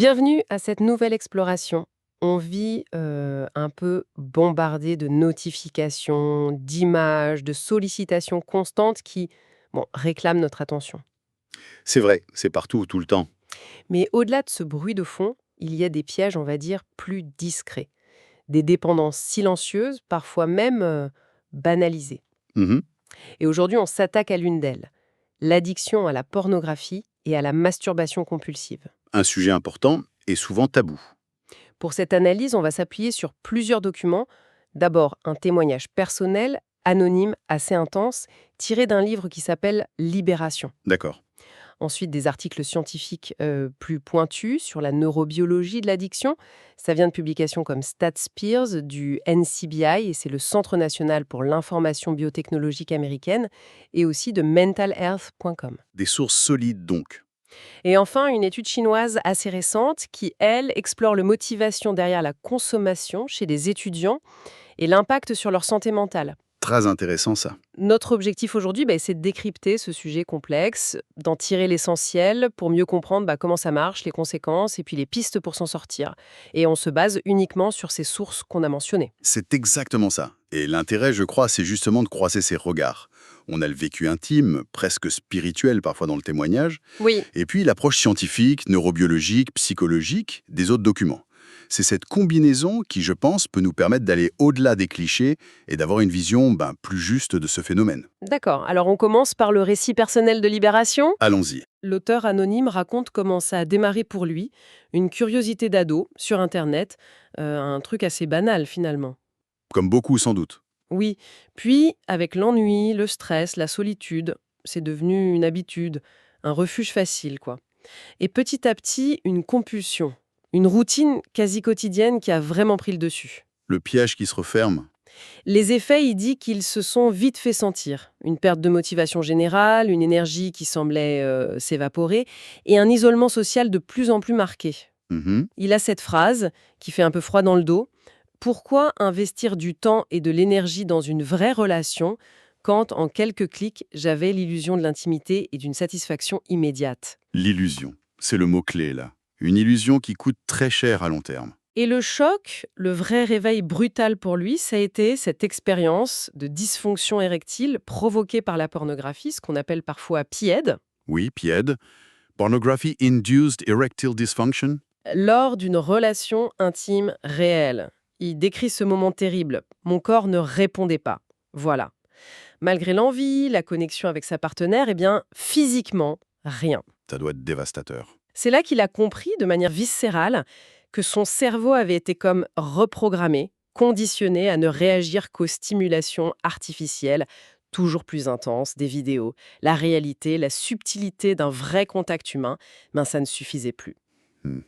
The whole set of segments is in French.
Bienvenue à cette nouvelle exploration. On vit un peu bombardé de notifications, d'images, de sollicitations constantes qui réclament notre attention. C'est vrai, c'est partout, tout le temps. Mais au-delà de ce bruit de fond, il y a des pièges, on va dire, plus discrets. Des dépendances silencieuses, parfois même banalisées. Mhm. Et aujourd'hui, on s'attaque à l'une d'elles, l'addiction à la pornographie et à la masturbation compulsive. Un sujet important et souvent tabou. Pour cette analyse, on va s'appuyer sur plusieurs documents. D'abord, un témoignage personnel, anonyme, assez intense, tiré d'un livre qui s'appelle Libération. D'accord. Ensuite, des articles scientifiques plus pointus sur la neurobiologie de l'addiction. Ça vient de publications comme StatSpears du NCBI, et c'est le Centre national pour l'information biotechnologique américaine, et aussi de mentalhealth.com. Des sources solides donc. Et enfin, une étude chinoise assez récente qui, elle, explore les motivations derrière la consommation chez des étudiants et l'impact sur leur santé mentale. Très intéressant ça. Notre objectif aujourd'hui, c'est de décrypter ce sujet complexe, d'en tirer l'essentiel pour mieux comprendre comment ça marche, les conséquences et puis les pistes pour s'en sortir. Et on se base uniquement sur ces sources qu'on a mentionnées. C'est exactement ça. Et l'intérêt, je crois, c'est justement de croiser ces regards. On a le vécu intime, presque spirituel parfois dans le témoignage, Oui. et puis l'approche scientifique, neurobiologique, psychologique des autres documents. C'est cette combinaison qui, je pense, peut nous permettre d'aller au-delà des clichés et d'avoir une vision plus juste de ce phénomène. D'accord. Alors on commence par le récit personnel de Libération. Allons-y. L'auteur anonyme raconte comment ça a démarré pour lui, une curiosité d'ado sur Internet, un truc assez banal finalement. Comme beaucoup sans doute. Oui, puis avec l'ennui, le stress, la solitude, c'est devenu une habitude, un refuge facile quoi. Et petit à petit, une compulsion, une routine quasi quotidienne qui a vraiment pris le dessus. Le piège qui se referme. Les effets, il dit qu'ils se sont vite fait sentir. Une perte de motivation générale, une énergie qui semblait s'évaporer et un isolement social de plus en plus marqué. Mhm. Il a cette phrase qui fait un peu froid dans le dos. Pourquoi investir du temps et de l'énergie dans une vraie relation quand, en quelques clics, j'avais l'illusion de l'intimité et d'une satisfaction immédiate? L'illusion, c'est le mot-clé là. Une illusion qui coûte très cher à long terme. Et le choc, le vrai réveil brutal pour lui, ça a été cette expérience de dysfonction érectile provoquée par la pornographie, ce qu'on appelle parfois PIED, Oui, PIED, Pornography Induced Erectile Dysfunction. lors d'une relation intime réelle. Il décrit ce moment terrible. Mon corps ne répondait pas. Voilà. Malgré l'envie, la connexion avec sa partenaire, physiquement, rien. Ça doit être dévastateur. C'est là qu'il a compris, de manière viscérale, que son cerveau avait été comme reprogrammé, conditionné à ne réagir qu'aux stimulations artificielles, toujours plus intenses, des vidéos. La réalité, la subtilité d'un vrai contact humain, ça ne suffisait plus. Hmm.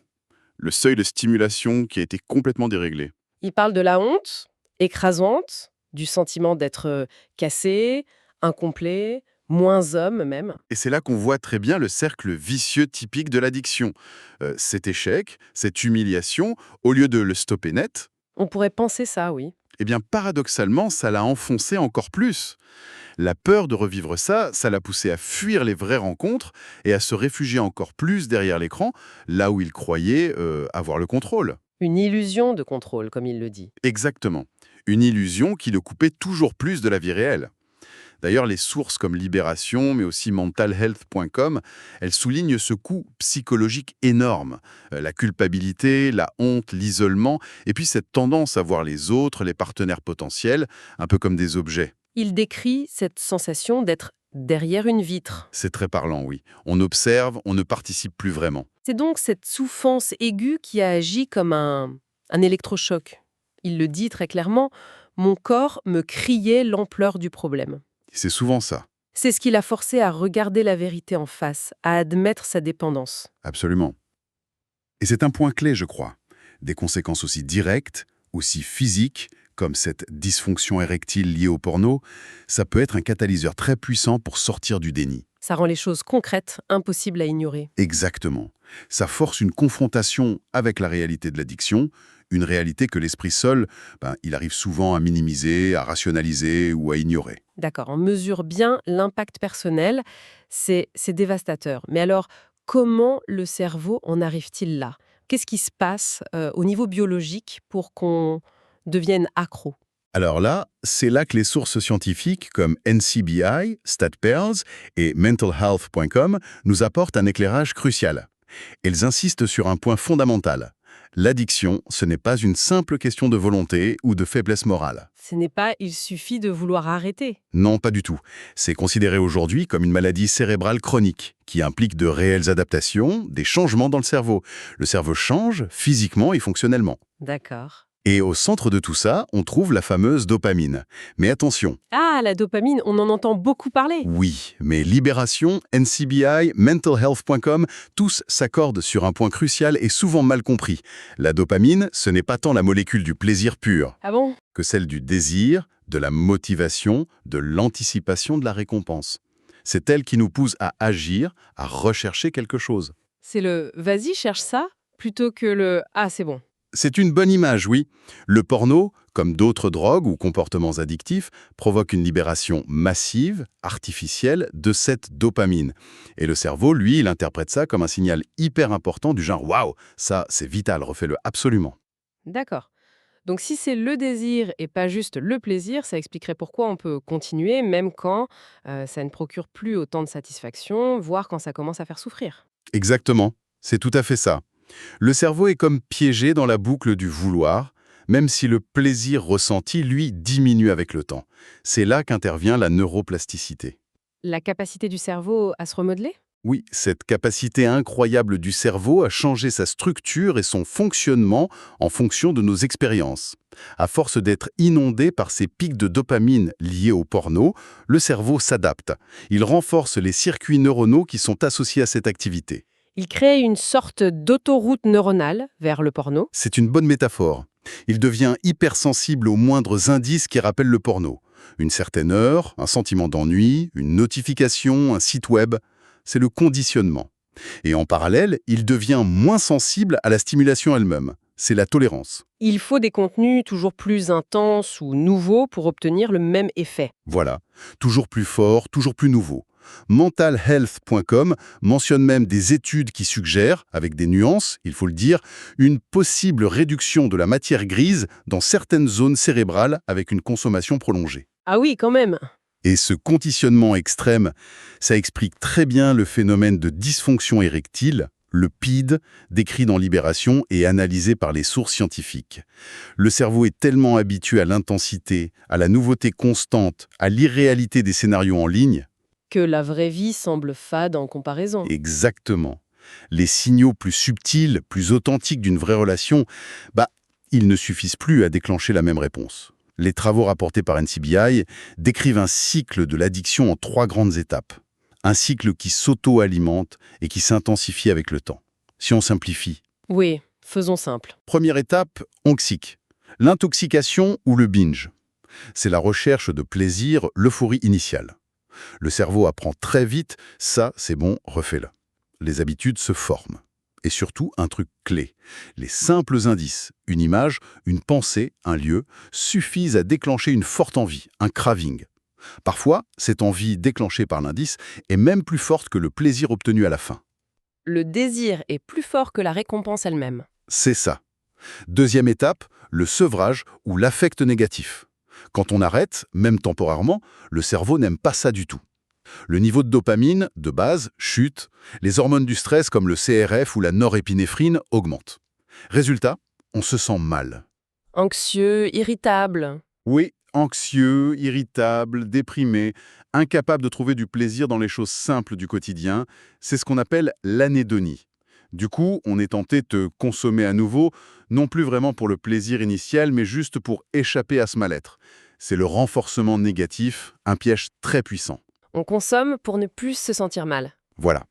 Le seuil de stimulation qui a été complètement déréglé. Il parle de la honte, écrasante, du sentiment d'être cassé, incomplet, moins homme même. Et c'est là qu'on voit très bien le cercle vicieux typique de l'addiction. Cet échec, cette humiliation, au lieu de le stopper net, On pourrait penser ça, oui. eh bien paradoxalement, ça l'a enfoncé encore plus. La peur de revivre ça, ça l'a poussé à fuir les vraies rencontres et à se réfugier encore plus derrière l'écran, là où il croyait avoir le contrôle. Une illusion de contrôle, comme il le dit. Exactement. Une illusion qui le coupait toujours plus de la vie réelle. D'ailleurs, les sources comme Libération, mais aussi mentalhealth.com, elles soulignent ce coût psychologique énorme. La culpabilité, la honte, l'isolement, et puis cette tendance à voir les autres, les partenaires potentiels, un peu comme des objets. Il décrit cette sensation d'être derrière une vitre. C'est très parlant, oui. On observe, on ne participe plus vraiment. C'est donc cette souffrance aiguë qui a agi comme un électrochoc. Il le dit très clairement, mon corps me criait l'ampleur du problème. C'est souvent ça, C'est ce qui l'a forcé à regarder la vérité en face, à admettre sa dépendance. absolument. Et c'est un point clé, je crois. Des conséquences aussi directes, aussi physiques, comme cette dysfonction érectile liée au porno, ça peut être un catalyseur très puissant pour sortir du déni. Ça rend les choses concrètes, impossibles à ignorer. Exactement. Ça force une confrontation avec la réalité de l'addiction, une réalité que l'esprit seul, il arrive souvent à minimiser, à rationaliser ou à ignorer. D'accord, on mesure bien l'impact personnel, c'est dévastateur. Mais alors, comment le cerveau en arrive-t-il là? Qu'est-ce qui se passe au niveau biologique pour qu'on devienne accro? Alors là, c'est là que les sources scientifiques comme NCBI, StatPearls et mentalhealth.com nous apportent un éclairage crucial. Elles insistent sur un point fondamental. L'addiction, ce n'est pas une simple question de volonté ou de faiblesse morale. Ce n'est pas il suffit de vouloir arrêter. Non, pas du tout. C'est considéré aujourd'hui comme une maladie cérébrale chronique, qui implique de réelles adaptations, des changements dans le cerveau. Le cerveau change physiquement et fonctionnellement. D'accord. Et au centre de tout ça, on trouve la fameuse dopamine. Mais attention, Ah, la dopamine, on en entend beaucoup parler. oui, mais Libération, NCBI, mentalhealth.com, tous s'accordent sur un point crucial et souvent mal compris. La dopamine, ce n'est pas tant la molécule du plaisir pur Ah bon? que celle du désir, de la motivation, de l'anticipation de la récompense. C'est elle qui nous pousse à agir, à rechercher quelque chose. C'est le vas-y, cherche ça plutôt que le ah, c'est bon. C'est une bonne image, oui. Le porno, comme d'autres drogues ou comportements addictifs, provoque une libération massive, artificielle, de cette dopamine. Et le cerveau, lui, il interprète ça comme un signal hyper important du genre « Waouh, ça, c'est vital, refais-le absolument ». D'accord. Donc si c'est le désir et pas juste le plaisir, ça expliquerait pourquoi on peut continuer même quand ça ne procure plus autant de satisfaction, voire quand ça commence à faire souffrir. Exactement, c'est tout à fait ça. Le cerveau est comme piégé dans la boucle du vouloir, même si le plaisir ressenti, lui, diminue avec le temps. C'est là qu'intervient la neuroplasticité. La capacité du cerveau à se remodeler? Oui, cette capacité incroyable du cerveau à changer sa structure et son fonctionnement en fonction de nos expériences. À force d'être inondé par ces pics de dopamine liés au porno, le cerveau s'adapte. Il renforce les circuits neuronaux qui sont associés à cette activité. Il crée une sorte d'autoroute neuronale vers le porno. C'est une bonne métaphore. Il devient hypersensible aux moindres indices qui rappellent le porno. Une certaine heure, un sentiment d'ennui, une notification, un site web. C'est le conditionnement. Et en parallèle, il devient moins sensible à la stimulation elle-même. C'est la tolérance. Il faut des contenus toujours plus intenses ou nouveaux pour obtenir le même effet. Voilà. Toujours plus fort, toujours plus nouveau. Mentalhealth.com mentionne même des études qui suggèrent, avec des nuances, il faut le dire, une possible réduction de la matière grise dans certaines zones cérébrales avec une consommation prolongée. Ah oui, quand même. Et ce conditionnement extrême, ça explique très bien le phénomène de dysfonction érectile, le PID, décrit dans Libération et analysé par les sources scientifiques. Le cerveau est tellement habitué à l'intensité, à la nouveauté constante, à l'irréalité des scénarios en ligne. Que la vraie vie semble fade en comparaison. Exactement. Les signaux plus subtils, plus authentiques d'une vraie relation, ils ne suffisent plus à déclencher la même réponse. Les travaux rapportés par NCBI décrivent un cycle de l'addiction en 3 grandes étapes. Un cycle qui s'auto-alimente et qui s'intensifie avec le temps. Si on simplifie. Oui, faisons simple. Première étape, onxique. L'intoxication ou le binge. C'est la recherche de plaisir, l'euphorie initiale. Le cerveau apprend très vite, ça c'est bon, refais-le. Les habitudes se forment. Et surtout, un truc clé. Les simples indices, une image, une pensée, un lieu, suffisent à déclencher une forte envie, un craving. Parfois, cette envie déclenchée par l'indice est même plus forte que le plaisir obtenu à la fin. Le désir est plus fort que la récompense elle-même. C'est ça. Deuxième étape, le sevrage ou l'affect négatif. Quand on arrête, même temporairement, le cerveau n'aime pas ça du tout. Le niveau de dopamine, de base, chute. Les hormones du stress comme le CRF ou la norépinéphrine augmentent. Résultat, on se sent mal. Anxieux, irritable. Oui, anxieux, irritable, déprimé, incapable de trouver du plaisir dans les choses simples du quotidien, c'est ce qu'on appelle l'anédonie. Du coup, on est tenté de consommer à nouveau, non plus vraiment pour le plaisir initial, mais juste pour échapper à ce mal-être. C'est le renforcement négatif, un piège très puissant. On consomme pour ne plus se sentir mal. Voilà.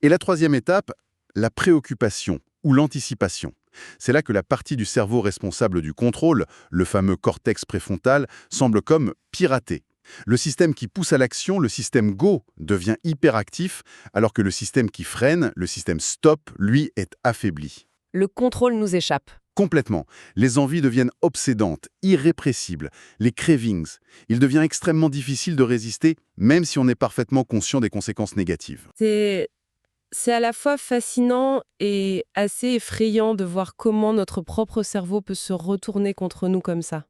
Et la troisième étape, la préoccupation ou l'anticipation. C'est là que la partie du cerveau responsable du contrôle, le fameux cortex préfrontal, semble comme piraté. Le système qui pousse à l'action, le système Go, devient hyperactif, alors que le système qui freine, le système Stop, lui, est affaibli. Le contrôle nous échappe. Complètement. Les envies deviennent obsédantes, irrépressibles. Les cravings. Il devient extrêmement difficile de résister, même si on est parfaitement conscient des conséquences négatives. C'est C'est à la fois fascinant et assez effrayant de voir comment notre propre cerveau peut se retourner contre nous comme ça.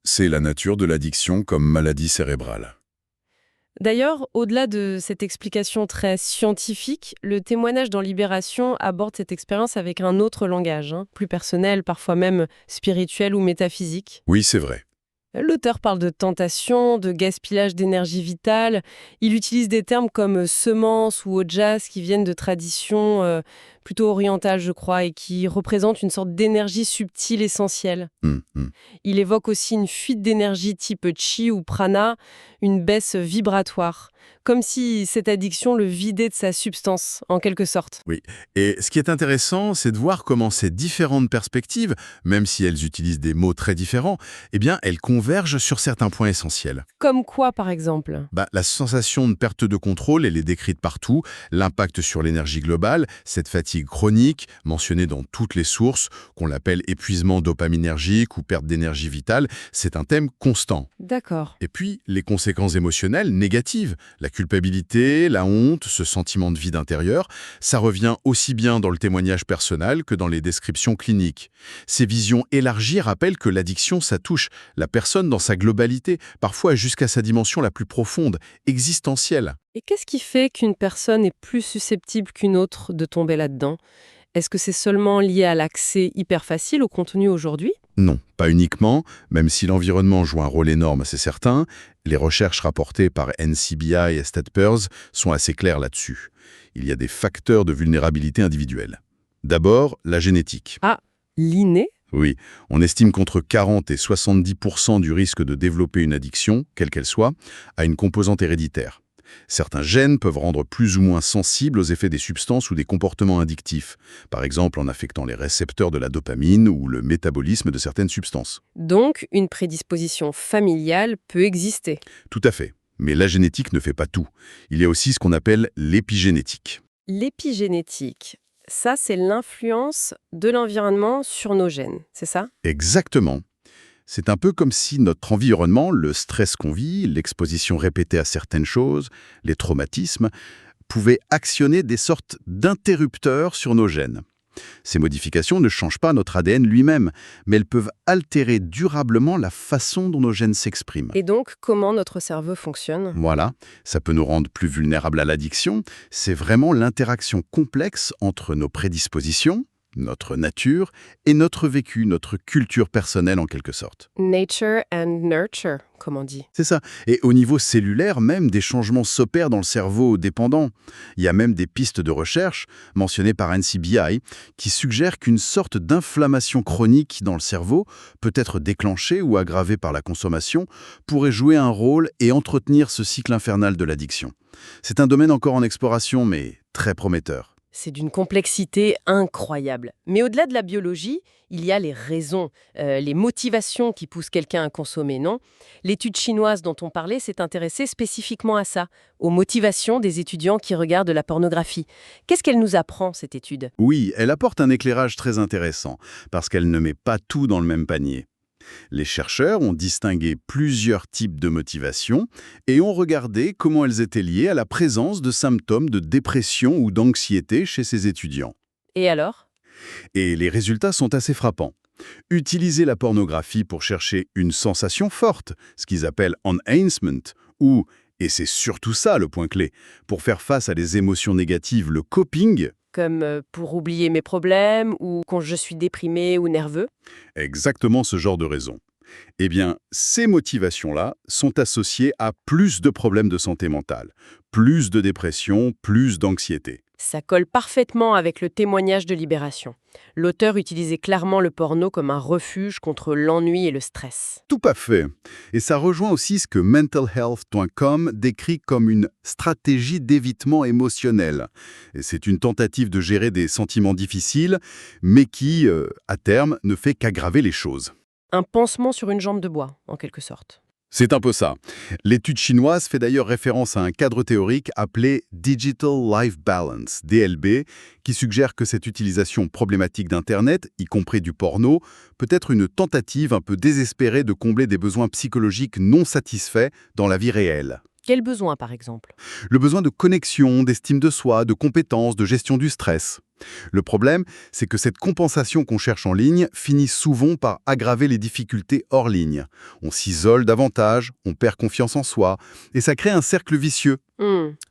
C'est la nature de l'addiction comme maladie cérébrale. D'ailleurs, au-delà de cette explication très scientifique, le témoignage dans Libération aborde cette expérience avec un autre langage, plus personnel, parfois même spirituel ou métaphysique. Oui, c'est vrai. L'auteur parle de tentation, de gaspillage d'énergie vitale. Il utilise des termes comme semence ou ojas qui viennent de traditions plutôt orientales, je crois, et qui représentent une sorte d'énergie subtile essentielle. Hum, hum. Il évoque aussi une fuite d'énergie type chi ou prana, une baisse vibratoire, comme si cette addiction le vidait de sa substance, en quelque sorte. Oui. Et ce qui est intéressant, c'est de voir comment ces différentes perspectives, même si elles utilisent des mots très différents, eh bien, elles convergent sur certains points essentiels. Comme quoi, par exemple? La sensation de perte de contrôle, elle est décrite partout, l'impact sur l'énergie globale, cette fatigue chronique, mentionnée dans toutes les sources, qu'on l'appelle épuisement dopaminergique ou perte d'énergie vitale, c'est un thème constant. D'accord. Et puis, les conséquences émotionnelles négatives, la culpabilité, la honte, ce sentiment de vide intérieur, ça revient aussi bien dans le témoignage personnel que dans les descriptions cliniques. Ces visions élargies rappellent que l'addiction, ça touche la personne dans sa globalité, parfois jusqu'à sa dimension la plus profonde, existentielle. Et qu'est-ce qui fait qu'une personne est plus susceptible qu'une autre de tomber là-dedans? Est-ce que c'est seulement lié à l'accès hyper facile au contenu aujourd'hui? Non, pas uniquement, même si l'environnement joue un rôle énorme, c'est certain. Les recherches rapportées par NCBI et StatPers sont assez claires là-dessus. Il y a des facteurs de vulnérabilité individuelle. D'abord, la génétique. Ah, l'inné? Oui, on estime qu'entre 40 et 70% du risque de développer une addiction, quelle qu'elle soit, a une composante héréditaire. Certains gènes peuvent rendre plus ou moins sensibles aux effets des substances ou des comportements addictifs, par exemple en affectant les récepteurs de la dopamine ou le métabolisme de certaines substances. Donc, une prédisposition familiale peut exister. Tout à fait. Mais la génétique ne fait pas tout. Il y a aussi ce qu'on appelle l'épigénétique. L'épigénétique, ça, c'est l'influence de l'environnement sur nos gènes, c'est ça? Exactement. C'est un peu comme si notre environnement, le stress qu'on vit, l'exposition répétée à certaines choses, les traumatismes, pouvaient actionner des sortes d'interrupteurs sur nos gènes. Ces modifications ne changent pas notre ADN lui-même, mais elles peuvent altérer durablement la façon dont nos gènes s'expriment. Et donc, comment notre cerveau fonctionne? Voilà, ça peut nous rendre plus vulnérables à l'addiction. C'est vraiment l'interaction complexe entre nos prédispositions, notre nature, et notre vécu, notre culture personnelle en quelque sorte. Nature and nurture, comme on dit. C'est ça. Et au niveau cellulaire, même des changements s'opèrent dans le cerveau dépendant. Il y a même des pistes de recherche, mentionnées par NCBI, qui suggèrent qu'une sorte d'inflammation chronique dans le cerveau, peut être déclenchée ou aggravée par la consommation, pourrait jouer un rôle et entretenir ce cycle infernal de l'addiction. C'est un domaine encore en exploration, mais très prometteur. C'est d'une complexité incroyable. Mais au-delà de la biologie, il y a les raisons, les motivations qui poussent quelqu'un à consommer, non? L'étude chinoise dont on parlait s'est intéressée spécifiquement à ça, aux motivations des étudiants qui regardent la pornographie. Qu'est-ce qu'elle nous apprend, cette étude? Oui, elle apporte un éclairage très intéressant, parce qu'elle ne met pas tout dans le même panier. Les chercheurs ont distingué plusieurs types de motivations et ont regardé comment elles étaient liées à la présence de symptômes de dépression ou d'anxiété chez ces étudiants. Et alors? Et les résultats sont assez frappants. Utiliser la pornographie pour chercher une sensation forte, ce qu'ils appellent enhancement, ou, et c'est surtout ça le point clé, pour faire face à des émotions négatives, le coping, Comme pour oublier mes problèmes ou quand je suis déprimé ou nerveux? exactement ce genre de raison. Eh bien, ces motivations-là sont associées à plus de problèmes de santé mentale, plus de dépression, plus d'anxiété. Ça colle parfaitement avec le témoignage de Libération. L'auteur utilisait clairement le porno comme un refuge contre l'ennui et le stress. Tout à fait. Et ça rejoint aussi ce que mentalhealth.com décrit comme une stratégie d'évitement émotionnel. Et c'est une tentative de gérer des sentiments difficiles, mais qui, à terme, ne fait qu'aggraver les choses. Un pansement sur une jambe de bois, en quelque sorte. C'est un peu ça. L'étude chinoise fait d'ailleurs référence à un cadre théorique appelé Digital Life Balance, DLB, qui suggère que cette utilisation problématique d'Internet, y compris du porno, peut être une tentative un peu désespérée de combler des besoins psychologiques non satisfaits dans la vie réelle. Quel besoin, par exemple? Le besoin de connexion, d'estime de soi, de compétences, de gestion du stress. Le problème, c'est que cette compensation qu'on cherche en ligne finit souvent par aggraver les difficultés hors ligne. On s'isole davantage, on perd confiance en soi, et ça crée un cercle vicieux.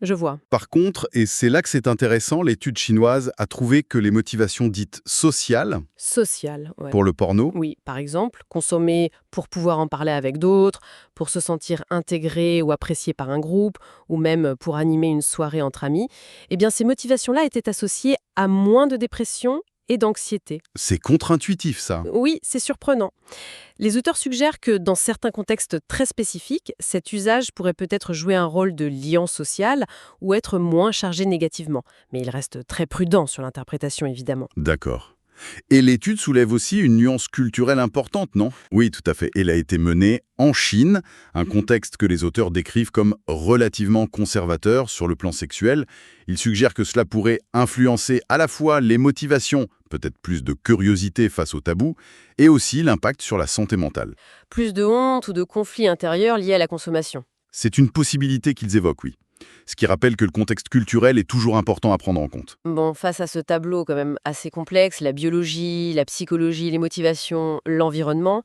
Je vois. Par contre, et c'est là que c'est intéressant, l'étude chinoise a trouvé que les motivations dites sociales, Social, ouais. pour le porno, Oui, par exemple, consommer pour pouvoir en parler avec d'autres, pour se sentir intégré ou apprécié par un groupe, ou même pour animer une soirée entre amis, eh bien ces motivations-là étaient associées à moins de dépression et d'anxiété. c'est contre-intuitif ça. Oui, c'est surprenant. Les auteurs suggèrent que dans certains contextes très spécifiques, cet usage pourrait peut-être jouer un rôle de liant social ou être moins chargé négativement. Mais il reste très prudent sur l'interprétation, évidemment. D'accord. Et l'étude soulève aussi une nuance culturelle importante, non? Oui, tout à fait. Elle a été menée en Chine, un contexte que les auteurs décrivent comme relativement conservateur sur le plan sexuel. Ils suggèrent que cela pourrait influencer à la fois les motivations, peut-être plus de curiosité face au tabou, et aussi l'impact sur la santé mentale. Plus de honte ou de conflits intérieurs liés à la consommation. C'est une possibilité qu'ils évoquent, oui. Ce qui rappelle que le contexte culturel est toujours important à prendre en compte. Bon, face à ce tableau quand même assez complexe, la biologie, la psychologie, les motivations, l'environnement,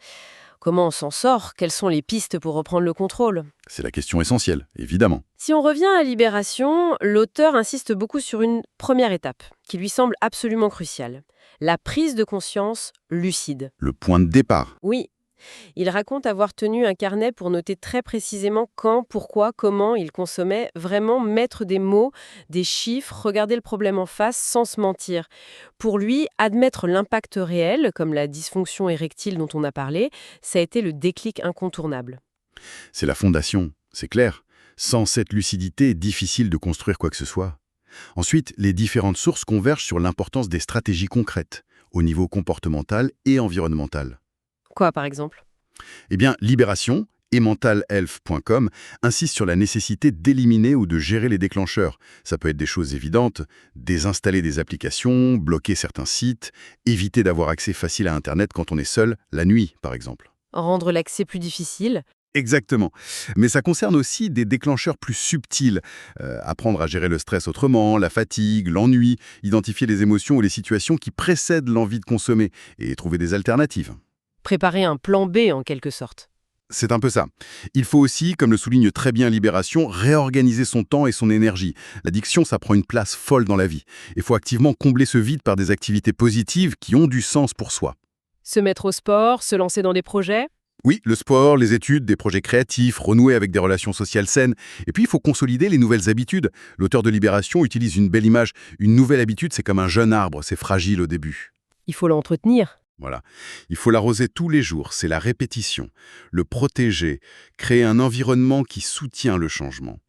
comment on s'en sort? Quelles sont les pistes pour reprendre le contrôle? C'est la question essentielle, évidemment. Si on revient à Libération, l'auteur insiste beaucoup sur une première étape, qui lui semble absolument cruciale. La prise de conscience lucide. Le point de départ. Oui, il raconte avoir tenu un carnet pour noter très précisément quand, pourquoi, comment il consommait, vraiment mettre des mots, des chiffres, regarder le problème en face sans se mentir. Pour lui, admettre l'impact réel, comme la dysfonction érectile dont on a parlé, ça a été le déclic incontournable. C'est la fondation, c'est clair. Sans cette lucidité, difficile de construire quoi que ce soit. Ensuite, les différentes sources convergent sur l'importance des stratégies concrètes, au niveau comportemental et environnemental. Quoi, par exemple? Eh bien, Libération et mentalhealth.com insistent sur la nécessité d'éliminer ou de gérer les déclencheurs. Ça peut être des choses évidentes, désinstaller des applications, bloquer certains sites, éviter d'avoir accès facile à Internet quand on est seul, la nuit, par exemple. Rendre l'accès plus difficile? Exactement. Mais ça concerne aussi des déclencheurs plus subtils. Apprendre à gérer le stress autrement, la fatigue, l'ennui, identifier les émotions ou les situations qui précèdent l'envie de consommer et trouver des alternatives. Préparer un plan B en quelque sorte. C'est un peu ça. Il faut aussi, comme le souligne très bien Libération, réorganiser son temps et son énergie. L'addiction, ça prend une place folle dans la vie. Il faut activement combler ce vide par des activités positives qui ont du sens pour soi. Se mettre au sport, se lancer dans des projets? Oui, le sport, les études, des projets créatifs, renouer avec des relations sociales saines. Et puis, il faut consolider les nouvelles habitudes. L'auteur de Libération utilise une belle image. Une nouvelle habitude, c'est comme un jeune arbre, c'est fragile au début. Il faut l'entretenir. Voilà. Il faut l'arroser tous les jours, c'est la répétition. Le protéger, créer un environnement qui soutient le changement.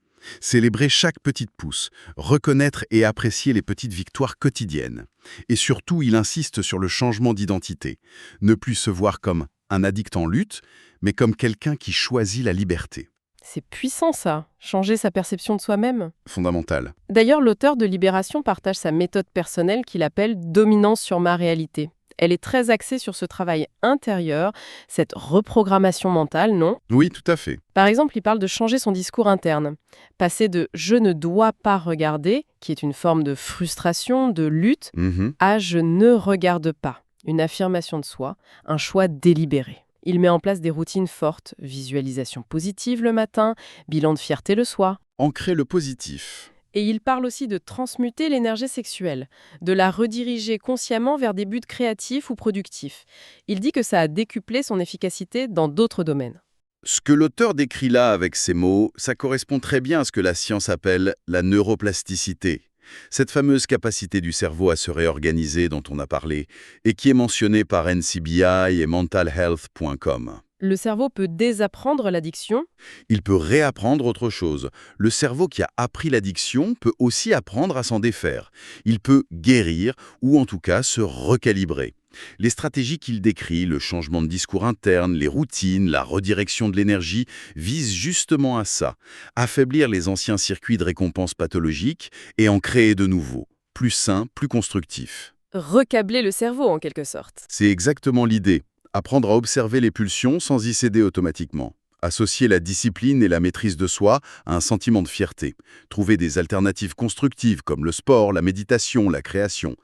Célébrer chaque petite pousse, reconnaître et apprécier les petites victoires quotidiennes. Et surtout, il insiste sur le changement d'identité. Ne plus se voir comme un addict en lutte, mais comme quelqu'un qui choisit la liberté. C'est puissant ça, changer sa perception de soi-même. Fondamental. D'ailleurs, l'auteur de Libération partage sa méthode personnelle qu'il appelle dominance sur ma réalité. Elle est très axée sur ce travail intérieur, cette reprogrammation mentale, non? Oui, tout à fait. Par exemple, il parle de changer son discours interne. Passer de «je ne dois pas regarder», qui est une forme de frustration, de lutte, Mhm. à «je ne regarde pas», une affirmation de soi, un choix délibéré. Il met en place des routines fortes, visualisation positive le matin, bilan de fierté le soir. Ancrer le positif. Et il parle aussi de transmuter l'énergie sexuelle, de la rediriger consciemment vers des buts créatifs ou productifs. Il dit que ça a décuplé son efficacité dans d'autres domaines. Ce que l'auteur décrit là avec ces mots, ça correspond très bien à ce que la science appelle la neuroplasticité. Cette fameuse capacité du cerveau à se réorganiser dont on a parlé, et qui est mentionnée par NCBI et mentalhealth.com. Le cerveau peut désapprendre l'addiction. Il peut réapprendre autre chose. Le cerveau qui a appris l'addiction peut aussi apprendre à s'en défaire. Il peut guérir ou en tout cas se recalibrer. Les stratégies qu'il décrit, le changement de discours interne, les routines, la redirection de l'énergie, visent justement à ça, affaiblir les anciens circuits de récompense pathologiques et en créer de nouveaux, plus sains, plus constructifs. Recabler le cerveau en quelque sorte. C'est exactement l'idée. Apprendre à observer les pulsions sans y céder automatiquement. Associer la discipline et la maîtrise de soi à un sentiment de fierté. Trouver des alternatives constructives comme le sport, la méditation, la création.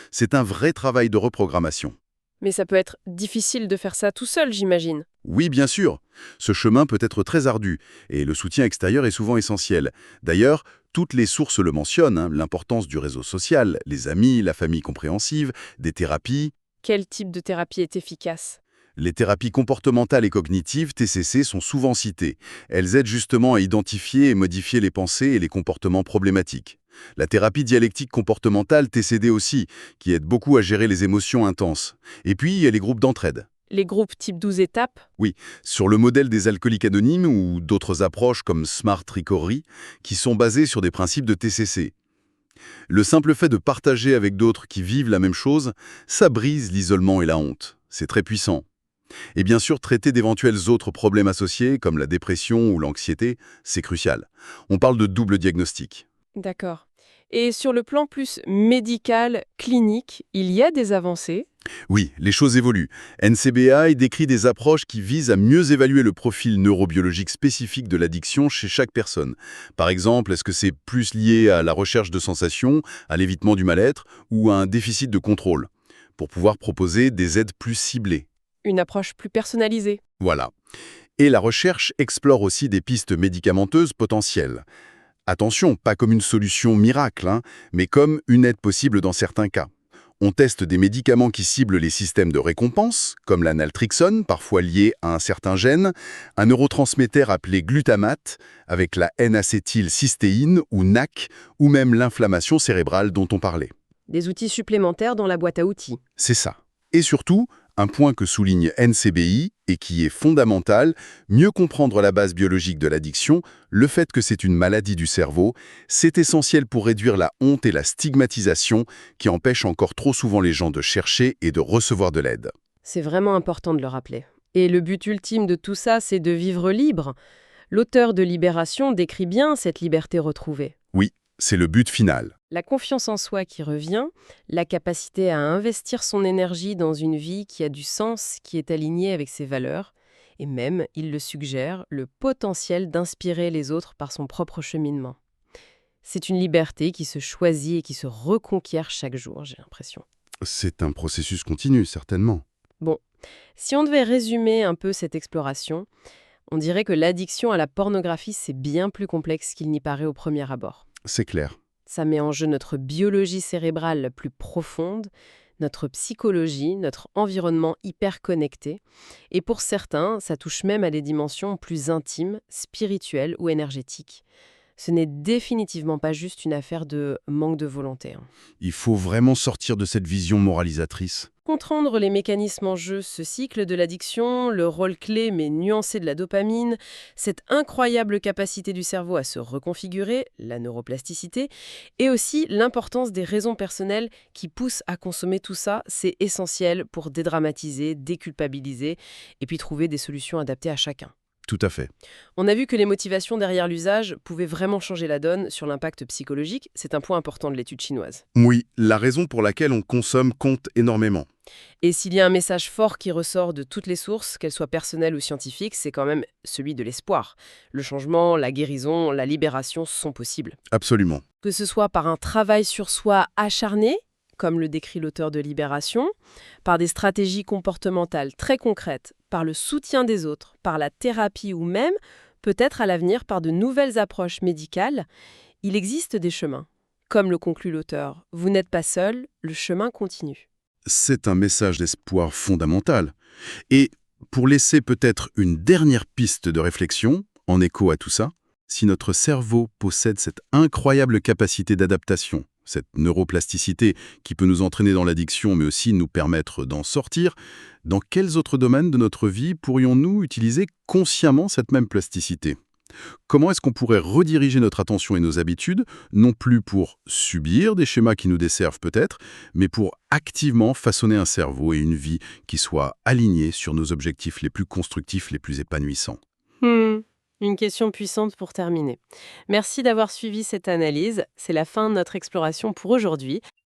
C'est un vrai travail de reprogrammation. Mais ça peut être difficile de faire ça tout seul, j'imagine. Oui, bien sûr. Ce chemin peut être très ardu et le soutien extérieur est souvent essentiel. D'ailleurs, toutes les sources le mentionnent, l'importance du réseau social, les amis, la famille compréhensive, des thérapies. Quel type de thérapie est efficace? Les thérapies comportementales et cognitives, TCC, sont souvent citées. Elles aident justement à identifier et modifier les pensées et les comportements problématiques. La thérapie dialectique comportementale, TCD aussi, qui aide beaucoup à gérer les émotions intenses. Et puis, il y a les groupes d'entraide. Les groupes type 12 étapes? Oui, sur le modèle des alcooliques anonymes ou d'autres approches comme Smart Recovery, qui sont basées sur des principes de TCC. Le simple fait de partager avec d'autres qui vivent la même chose, ça brise l'isolement et la honte. C'est très puissant. Et bien sûr, traiter d'éventuels autres problèmes associés, comme la dépression ou l'anxiété, c'est crucial. On parle de double diagnostic. D'accord. Et sur le plan plus médical, clinique, il y a des avancées? Oui, les choses évoluent. NCBI décrit des approches qui visent à mieux évaluer le profil neurobiologique spécifique de l'addiction chez chaque personne. Par exemple, est-ce que c'est plus lié à la recherche de sensations, à l'évitement du mal-être ou à un déficit de contrôle, pour pouvoir proposer des aides plus ciblées. Une approche plus personnalisée? Voilà. Et la recherche explore aussi des pistes médicamenteuses potentielles. Attention, pas comme une solution miracle, mais comme une aide possible dans certains cas. On teste des médicaments qui ciblent les systèmes de récompense, comme la naltrexone, parfois liée à un certain gène, un neurotransmetteur appelé glutamate, avec la N-acétylcystéine ou NAC, ou même l'inflammation cérébrale dont on parlait. Des outils supplémentaires dans la boîte à outils. C'est ça. Et surtout, un point que souligne NCBI et qui est fondamental, mieux comprendre la base biologique de l'addiction, le fait que c'est une maladie du cerveau, c'est essentiel pour réduire la honte et la stigmatisation qui empêchent encore trop souvent les gens de chercher et de recevoir de l'aide. C'est vraiment important de le rappeler. Et le but ultime de tout ça, c'est de vivre libre. L'auteur de Libération décrit bien cette liberté retrouvée. Oui, c'est le but final. La confiance en soi qui revient, la capacité à investir son énergie dans une vie qui a du sens, qui est alignée avec ses valeurs, et même, il le suggère, le potentiel d'inspirer les autres par son propre cheminement. C'est une liberté qui se choisit et qui se reconquiert chaque jour, j'ai l'impression. C'est un processus continu, certainement. Bon, si on devait résumer un peu cette exploration, on dirait que l'addiction à la pornographie, c'est bien plus complexe qu'il n'y paraît au premier abord. C'est clair. Ça met en jeu notre biologie cérébrale la plus profonde, notre psychologie, notre environnement hyper connecté. Et pour certains, ça touche même à des dimensions plus intimes, spirituelles ou énergétiques. Ce n'est définitivement pas juste une affaire de manque de volonté. Il faut vraiment sortir de cette vision moralisatrice. Comprendre les mécanismes en jeu, ce cycle de l'addiction, le rôle clé mais nuancé de la dopamine, cette incroyable capacité du cerveau à se reconfigurer, la neuroplasticité, et aussi l'importance des raisons personnelles qui poussent à consommer tout ça, c'est essentiel pour dédramatiser, déculpabiliser et puis trouver des solutions adaptées à chacun. Tout à fait. On a vu que les motivations derrière l'usage pouvaient vraiment changer la donne sur l'impact psychologique, c'est un point important de l'étude chinoise. Oui, la raison pour laquelle on consomme compte énormément. Et s'il y a un message fort qui ressort de toutes les sources, qu'elles soient personnelles ou scientifiques, c'est quand même celui de l'espoir. Le changement, la guérison, la libération sont possibles. Absolument. Que ce soit par un travail sur soi acharné, comme le décrit l'auteur de Libération, par des stratégies comportementales très concrètes, par le soutien des autres, par la thérapie ou même, peut-être à l'avenir par de nouvelles approches médicales, il existe des chemins. Comme le conclut l'auteur, vous n'êtes pas seul, le chemin continue. C'est un message d'espoir fondamental. Et pour laisser peut-être une dernière piste de réflexion, en écho à tout ça, si notre cerveau possède cette incroyable capacité d'adaptation, cette neuroplasticité qui peut nous entraîner dans l'addiction mais aussi nous permettre d'en sortir, dans quels autres domaines de notre vie pourrions-nous utiliser consciemment cette même plasticité ? Comment est-ce qu'on pourrait rediriger notre attention et nos habitudes, non plus pour subir des schémas qui nous desservent peut-être, mais pour activement façonner un cerveau et une vie qui soient alignés sur nos objectifs les plus constructifs, les plus épanouissants? Une question puissante pour terminer. Merci d'avoir suivi cette analyse. C'est la fin de notre exploration pour aujourd'hui.